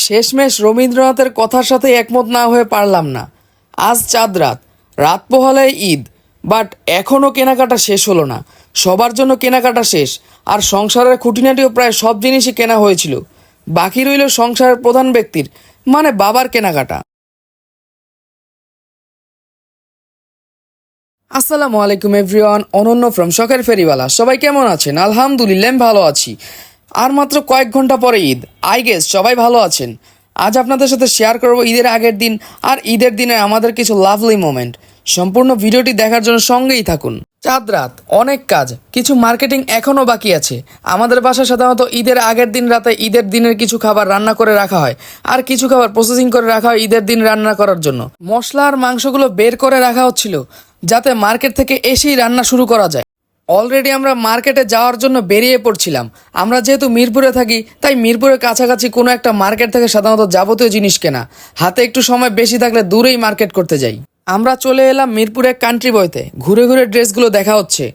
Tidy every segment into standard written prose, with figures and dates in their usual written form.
শেষমেশ রবীন্দ্রনাথের কথার সাথে একমত না হয়ে পারলাম না। আজ চাঁদ রাত, রাত পোহালায় ঈদ, বাট এখনও কেনাকাটা শেষ হলো না। সবার জন্য কেনাকাটা শেষ, আর সংসারের খুঁটিনাটিও প্রায় সব জিনিসই কেনা হয়েছিল। বাকি রইল সংসারের প্রধান ব্যক্তির মানে বাবার কেনাকাটা। আসসালামু আলাইকুম এভরিওয়ান, অনন্য ফ্রম শখের ফেরিওয়ালা। সবাই কেমন আছেন? আলহামদুলিল্লাহ আমি ভালো আছি। আর মাত্র কয়েক ঘন্টা পরে ঈদ, আই গেস সবাই ভালো আছেন। আজ আপনাদের সাথে শেয়ার করব ঈদের আগের দিন আর ঈদের দিনে আমাদের কিছু লাভলি মোমেন্ট। সম্পূর্ণ ভিডিওটি দেখার জন্য সঙ্গেই থাকুন। চাঁদ রাত, অনেক কাজ, কিছু মার্কেটিং এখনও বাকি আছে। আমাদের বাসায় সাধারণত ঈদের আগের দিন রাতে ঈদের দিনের কিছু খাবার রান্না করে রাখা হয়, আর কিছু খাবার প্রসেসিং করে রাখা হয় ঈদের দিন রান্না করার জন্য। মশলা আর মাংসগুলো বের করে রাখা হচ্ছিল যাতে মার্কেট থেকে এসেই রান্না শুরু করা যায়। অলরেডি আমরা মার্কেটে যাওয়ার জন্য বেরিয়ে পড়ছিলাম। আমরা যেহেতু মিরপুরে থাকি, তাই মিরপুরের কাছাকাছি কোনো একটা মার্কেট থেকে সাধারণত যাবতীয় জিনিস কেনা। হাতে একটু সময় বেশি থাকলে দূরেই মার্কেট করতে যাই। আমরা চলে এলাম মিরপুরের কান্ট্রি বয়তে। ঘুরে ঘুরে ড্রেসগুলো দেখা হচ্ছে,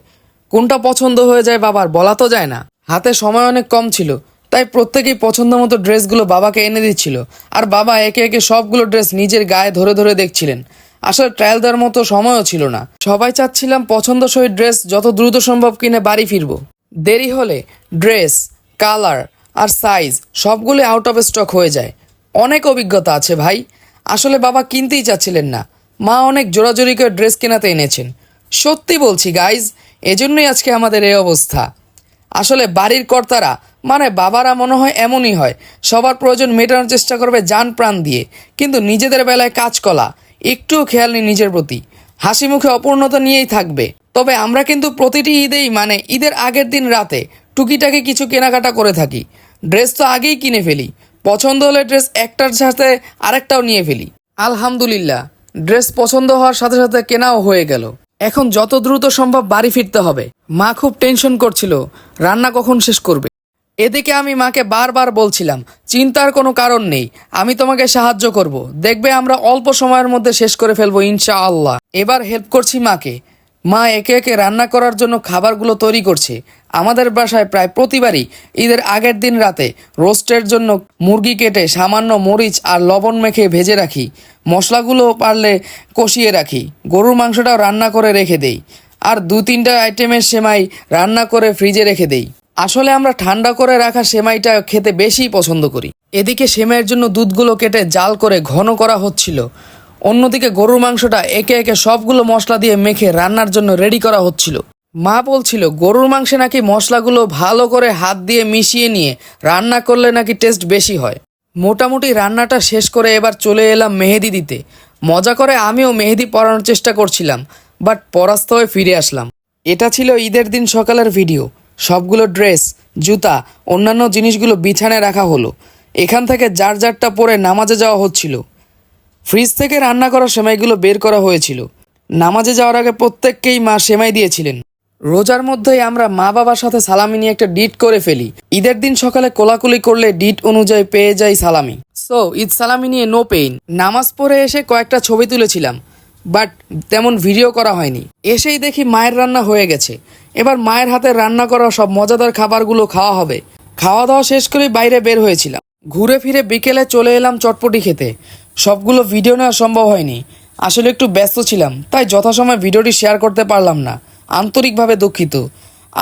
কোনটা পছন্দ হয়ে যায় বাবার বলা তো যায় না। হাতে সময় অনেক কম ছিল, তাই প্রত্যেকেই পছন্দ মতো ড্রেসগুলো বাবাকে এনে দিচ্ছিল, আর বাবা একে একে সবগুলো ড্রেস নিজের গায়ে ধরে ধরে দেখছিলেন। আসলে ট্রায়াল দেওয়ার মতো সময়ও ছিল না। সবাই চাচ্ছিলাম পছন্দসই ড্রেস যত দ্রুত সম্ভব কিনে বাড়ি ফিরবো। দেরি হলে ড্রেস, কালার আর সাইজ সবগুলো আউট অফ স্টক হয়ে যায়। অনেক অভিজ্ঞতা আছে ভাই। আসলে বাবা কিনতেই চাচ্ছিলেন না, মা অনেক জোরাজোরি করে ড্রেস কেনাতে এনেছেন। সত্যি বলছি গাইজ, এজন্যই আজকে আমাদের এই অবস্থা। আসলে বাড়ির কর্তারা মানে বাবারা মনে হয় এমনই হয়, সবার প্রয়োজন মেটানোর চেষ্টা করবে জান প্রাণ দিয়ে, কিন্তু নিজেদের বেলায় কাজকলা, একটুও খেয়াল নেই নিজের প্রতি। হাসি মুখে অপূর্ণতা নিয়েই থাকবে। তবে আমরা কিন্তু প্রতিটি ঈদেই মানে ঈদের আগের দিন রাতে টুকিটাকি কিছু কেনাকাটা করে থাকি। ড্রেস তো আগেই কিনে ফেলি, পছন্দ হলে ড্রেস একটার সাথে আরেকটাও নিয়ে ফেলি। আলহামদুলিল্লাহ, ড্রেস পছন্দ হওয়ার সাথে সাথে কেনাও হয়ে গেল। এখন যত দ্রুত সম্ভব বাড়ি ফিরতে হবে। মা খুব টেনশন করছিল রান্না কখন শেষ করবে। এদিকে আমি মাকে বারবার বলছিলাম চিন্তার কোনো কারণ নেই, আমি তোমাকে সাহায্য করব, দেখবে আমরা অল্প সময়ের মধ্যে শেষ করে ফেলবো ইনশাআল্লাহ। এবার হেল্প করছি মাকে। মা একে একে রান্না করার জন্য খাবারগুলো তৈরি করছে। আমাদের বাসায় প্রায় প্রতিবারই ঈদের আগের দিন রাতে রোস্টের জন্য মুরগি কেটে সামান্য মরিচ আর লবণ মেখে ভেজে রাখি। মশলাগুলো পারলে কষিয়ে রাখি। গরুর মাংসটাও রান্না করে রেখে দেই, আর 2-3টা আইটেমের সেমাই রান্না করে ফ্রিজে রেখে দেই। আসলে আমরা ঠান্ডা করে রাখা সেমাইটা খেতে বেশি পছন্দ করি। এদিকে সেমাইয়ের জন্য দুধগুলো কেটে জাল করে ঘন করা হচ্ছিল, অন্যদিকে গরুর মাংসটা একে একে সবগুলো মশলা দিয়ে মেখে রান্নার জন্য রেডি করা হচ্ছিল। মা বলছিল গরুর মাংসে নাকি মশলাগুলো ভালো করে হাত দিয়ে মিশিয়ে নিয়ে রান্না করলে নাকি টেস্ট বেশি হয়। মোটামুটি রান্নাটা শেষ করে এবার চলে এলাম মেহেদি দিতে। মজা করে আমিও মেহেদি পরানোর চেষ্টা করছিলাম, বাট পরাস্ত হয়ে ফিরে আসলাম। এটা ছিল ঈদের দিন সকালের ভিডিও। সবগুলো ড্রেস, জুতা, অন্যান্য জিনিসগুলো বিছানায় রাখা হলো। এখান থেকে যার যারটা পরে নামাজে যাওয়া হচ্ছিল। ফ্রিজ থেকে রান্না করা সেমাইগুলো বের করা হয়েছিল। নামাজে যাওয়ার আগে প্রত্যেককেই মা সেমাই দিয়েছিলেন। রোজার মধ্যেই আমরা মা বাবার সাথে সালামি নিয়ে একটা ডিট করে ফেলি। ঈদের দিন সকালে কোলাকুলি করলে ডিট অনুযায়ী পেয়ে যাই সালামি। সো ঈদ সালামি নিয়ে নো পেইন। নামাজ পড়ে এসে কয়েকটা ছবি তুলেছিলাম, বাট তেমন ভিডিও করা হয়নি। এসেই দেখি মায়ের রান্না হয়ে গেছে। এবার মায়ের হাতে রান্না করা সব মজাদার খাবারগুলো খাওয়া হবে। খাওয়া দাওয়া শেষ করে বাইরে বের হয়েছিলাম। ঘুরে ফিরে বিকেলে চলে এলাম চটপটি খেতে। সবগুলো ভিডিও নেওয়া সম্ভব হয়নি, আসলে একটু ব্যস্ত ছিলাম, তাই যথাসময়ে ভিডিওটি শেয়ার করতে পারলাম না। আন্তরিকভাবে দুঃখিত।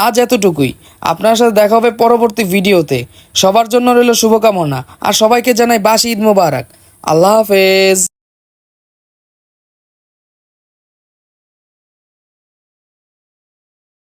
আজ এতটুকুই। আপনার সাথে দেখা হবে পরবর্তী ভিডিওতে। সবার জন্য রইল শুভকামনা, আর সবাইকে জানাই বাসি ঈদ মোবারক। আল্লাহ হাফেজ।